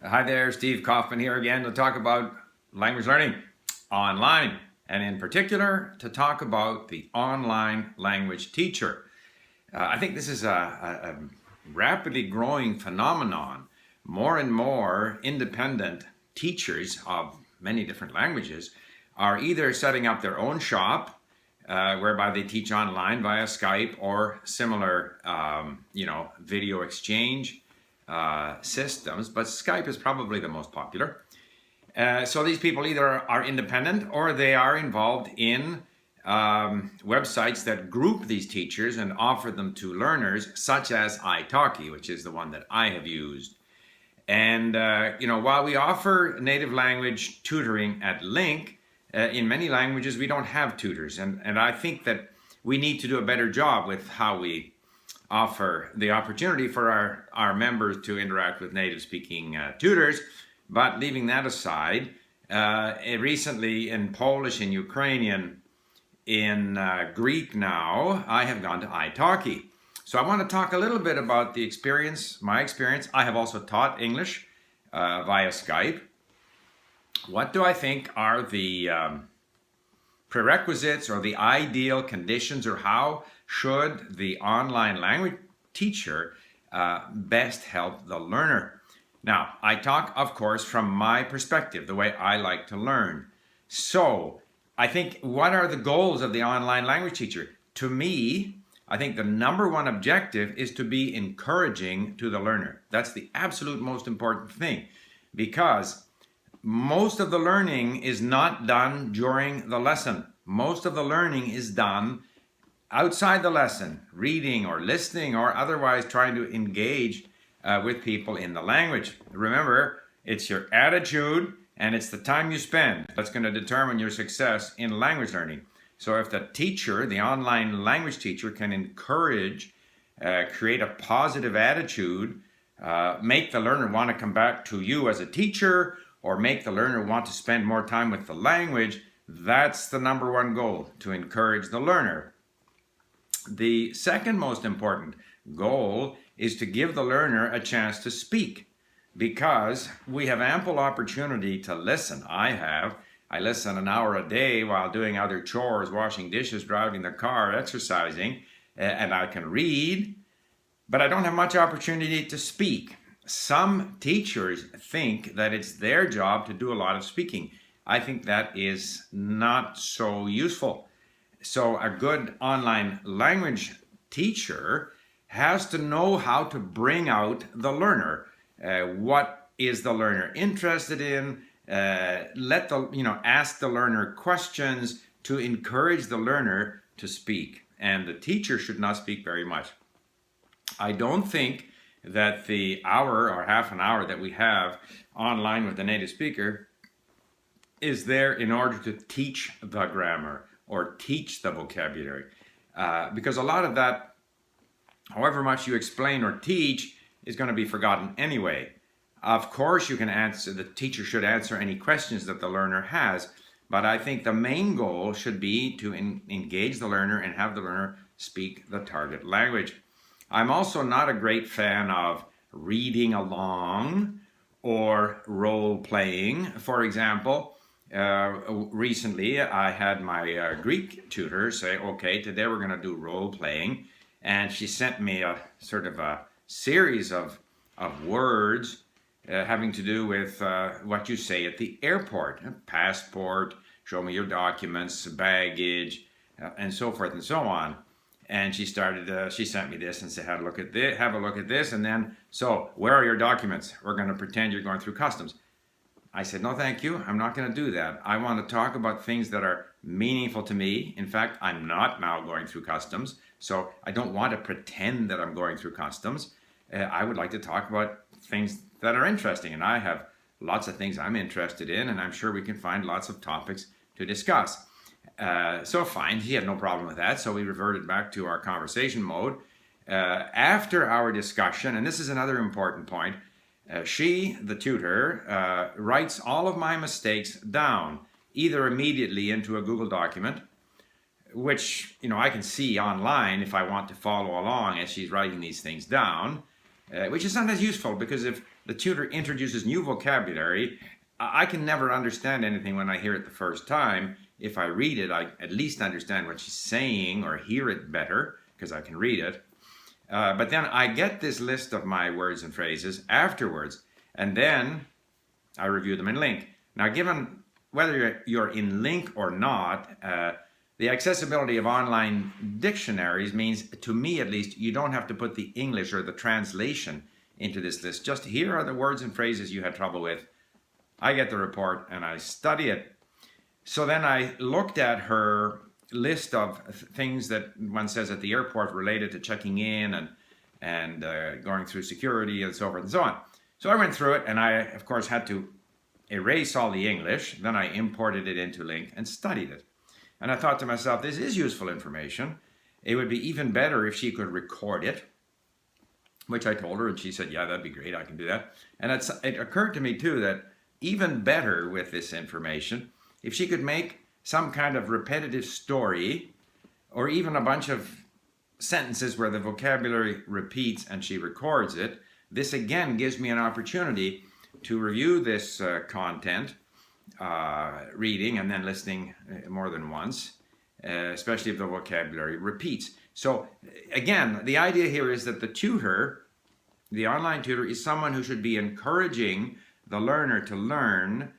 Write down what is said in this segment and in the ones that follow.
Hi there, Steve Kaufman here again to talk about language learning online, and in particular to talk about the online language teacher. I think this is a rapidly growing phenomenon. More and more independent teachers of many different languages are either setting up their own shop, whereby they teach online via Skype or similar, video exchange systems, but Skype is probably the most popular. So these people either are independent or they are involved in websites that group these teachers and offer them to learners, such as italki, which is the one that I have used. And while we offer native language tutoring at Link, in many languages we don't have tutors, and I think that we need to do a better job with how we offer the opportunity for our members to interact with native speaking tutors. But leaving that aside, recently in Polish, in Ukrainian, in Greek now, I have gone to italki. So I want to talk a little bit about the experience, my experience. I have also taught English via Skype. What do I think are the prerequisites or the ideal conditions, or how should the online language teacher best help the learner? Now, I talk, of course, from my perspective, the way I like to learn. So, I think, what are the goals of the online language teacher? To me, I think the number one objective is to be encouraging to the learner. That's the absolute most important thing, because most of the learning is not done during the lesson. Most of the learning is done outside the lesson, reading or listening or otherwise trying to engage with people in the language. Remember, it's your attitude and it's the time you spend that's going to determine your success in language learning. So if the teacher, the online language teacher, can encourage, create a positive attitude, make the learner want to come back to you as a teacher, or make the learner want to spend more time with the language, that's the number one goal, to encourage the learner. The second most important goal is to give the learner a chance to speak, because we have ample opportunity to listen. I listen an hour a day while doing other chores, washing dishes, driving the car, exercising, and I can read, but I don't have much opportunity to speak. Some teachers think that it's their job to do a lot of speaking. I think that is not so useful. So a good online language teacher has to know how to bring out the learner. What is the learner interested in? Ask the learner questions to encourage the learner to speak. And the teacher should not speak very much. I don't think that the hour or half an hour that we have online with the native speaker is there in order to teach the grammar or teach the vocabulary. Because a lot of that, however much you explain or teach, is going to be forgotten anyway. Of course, the teacher should answer any questions that the learner has, but I think the main goal should be to engage the learner and have the learner speak the target language. I'm also not a great fan of reading along or role playing. For example, recently I had my Greek tutor say, okay, today we're going to do role playing, and she sent me a sort of a series of words having to do with what you say at the airport: passport, show me your documents, baggage, and so forth and so on. And she sent me this and said, have a look at this, and then, so where are your documents? We're going to pretend you're going through customs. I said, no, thank you. I'm not going to do that. I want to talk about things that are meaningful to me. In fact, I'm not now going through customs, so I don't want to pretend that I'm going through customs. I would like to talk about things that are interesting, and I have lots of things I'm interested in, and I'm sure we can find lots of topics to discuss. So fine, he had no problem with that, so we reverted back to our conversation mode. After our discussion, and this is another important point, she, the tutor, writes all of my mistakes down, either immediately into a Google document, which I can see online if I want to follow along as she's writing these things down, which is sometimes useful because if the tutor introduces new vocabulary, I can never understand anything when I hear it the first time. If I read it, I at least understand what she's saying or hear it better because I can read it. But then I get this list of my words and phrases afterwards, and then I review them in Link. Now, given whether you're in Link or not, the accessibility of online dictionaries means, to me at least, you don't have to put the English or the translation into this list. Just here are the words and phrases you had trouble with. I get the report and I study it. So then I looked at her list of things that one says at the airport related to checking in and going through security and so forth and so on. So I went through it, and I, of course, had to erase all the English. Then I imported it into Link and studied it. And I thought to myself, this is useful information. It would be even better if she could record it, which I told her, and she said, yeah, that'd be great, I can do that. And it occurred to me, too, that even better with this information, if she could make some kind of repetitive story, or even a bunch of sentences where the vocabulary repeats and she records it, this again gives me an opportunity to review this content, reading and then listening more than once, especially if the vocabulary repeats. So again, the idea here is that the tutor, the online tutor, is someone who should be encouraging the learner to learn,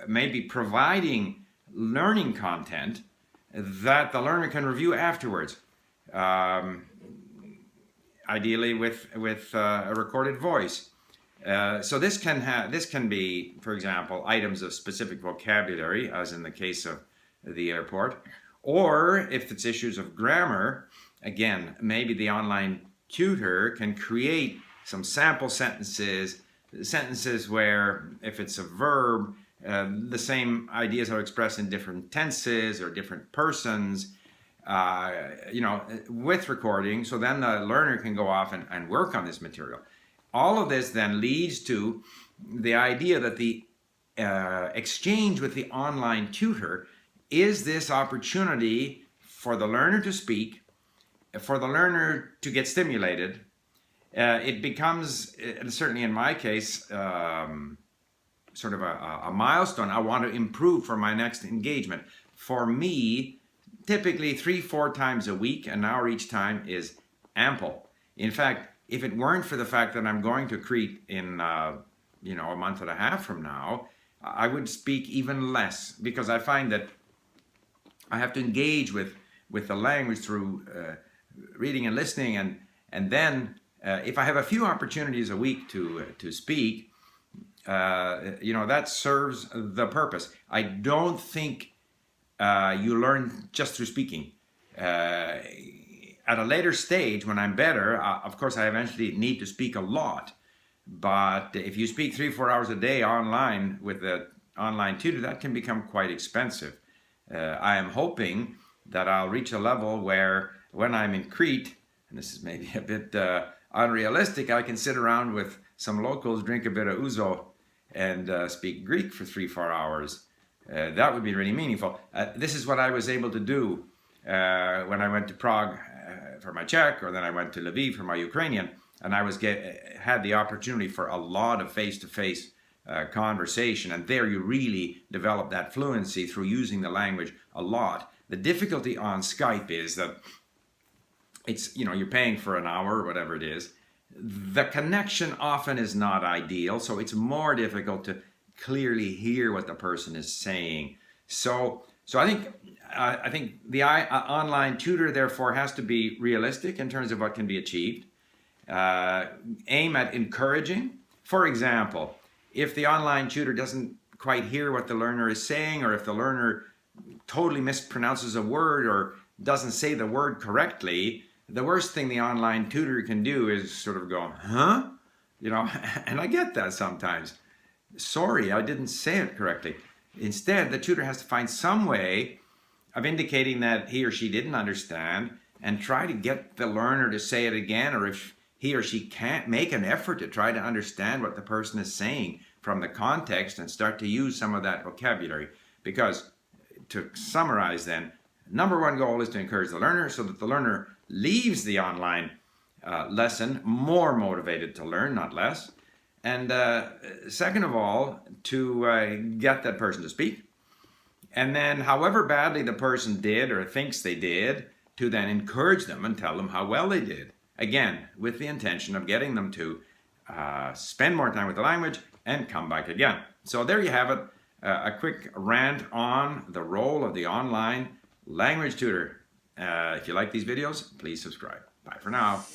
maybe providing learning content that the learner can review afterwards, ideally with a recorded voice. So this can be, for example, items of specific vocabulary, as in the case of the airport, or if it's issues of grammar, again, maybe the online tutor can create some sample sentences where if it's a verb, the same ideas are expressed in different tenses or different persons, with recording. So then the learner can go off and work on this material. All of this then leads to the idea that the exchange with the online tutor is this opportunity for the learner to speak, for the learner to get stimulated. It becomes, certainly in my case, sort of a milestone. I want to improve for my next engagement. For me, typically 3-4 times a week, an hour each time, is ample. In fact, if it weren't for the fact that I'm going to Crete in a month and a half from now, I would speak even less, because I find that I have to engage with the language through reading and listening, and then if I have a few opportunities a week to speak, that serves the purpose. I don't think you learn just through speaking. At a later stage, when I'm better, of course, I eventually need to speak a lot. But if you speak 3-4 hours a day online with an online tutor, that can become quite expensive. I am hoping that I'll reach a level where when I'm in Crete, and this is maybe a bit unrealistic, I can sit around with some locals, drink a bit of ouzo, and speak Greek for 3-4 hours. That would be really meaningful. This is what I was able to do when I went to Prague for my Czech, or then I went to Lviv for my Ukrainian, and I had the opportunity for a lot of face-to-face conversation, and there you really develop that fluency through using the language a lot. The difficulty on Skype is that it's, you're paying for an hour or whatever it is. The connection often is not ideal, so it's more difficult to clearly hear what the person is saying. So I think the online tutor, therefore, has to be realistic in terms of what can be achieved. Aim at encouraging. For example, if the online tutor doesn't quite hear what the learner is saying, or if the learner totally mispronounces a word or doesn't say the word correctly, the worst thing the online tutor can do is sort of go, huh? And I get that sometimes. Sorry, I didn't say it correctly. Instead, the tutor has to find some way of indicating that he or she didn't understand and try to get the learner to say it again, or if he or she can't, make an effort to try to understand what the person is saying from the context and start to use some of that vocabulary. Because, to summarize then, number one goal is to encourage the learner so that the learner leaves the online lesson more motivated to learn, not less. And second of all, to get that person to speak. And then, however badly the person did or thinks they did, to then encourage them and tell them how well they did. Again, with the intention of getting them to spend more time with the language and come back again. So there you have it, a quick rant on the role of the online language tutor. If you like these videos, please subscribe. Bye for now.